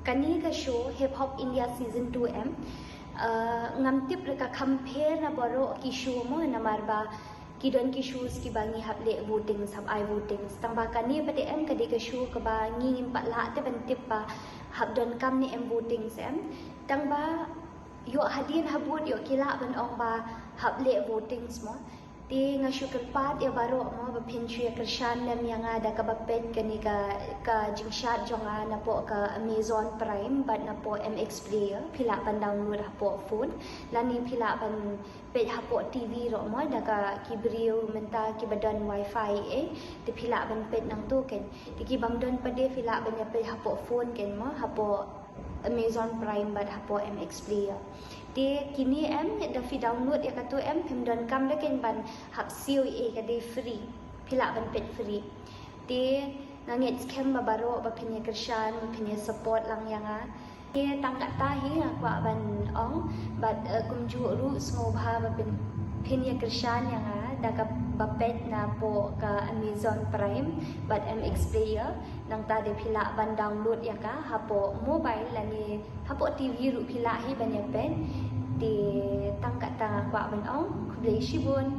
kani ka show Hip Hop India Season 2M ngamtip reka compare na baro ki show mo na marba kidon ki shows ki bangi haple voting sab I voting tang ba kani pati em kadi ka show ka ba ngim pa la te ban tip pa habdon kam ni em voting sem tang ba yo hadin habut yo kila ban ong ba haple voting mo ti nga syukur pat ya baro mo ba pinchu ya krishan lam yang ada ka bapet kani ka jingshat jonga na po ka Amazon Prime but na po MX Player pila pan download ha po phone lani pila pan page ha po TV ro mo da ka kibriu menta ki badan wifi ti pila ban pet nang tu ken ti ki bamdon pa de pila ban ya page ha po phone ken mo ha po Amazon Prime but ha po MX Player ti kini em da fi download ya katu em pimdon kam da ken ban hap COA ka de free pila ban pet free ti nangit scam ba baro ba pinya krishan pinya support lang yang ti tangka tahi kwa ban ong but kumju ru smobha ba pinya krishan yang da ka bapet na po ka Amazon Prime but MX Player nang ta de pila ban download ya ka hapo mobile lani hapo TV ru pila hi ban ya pen di tangka ta kwa ban ong kublai shibun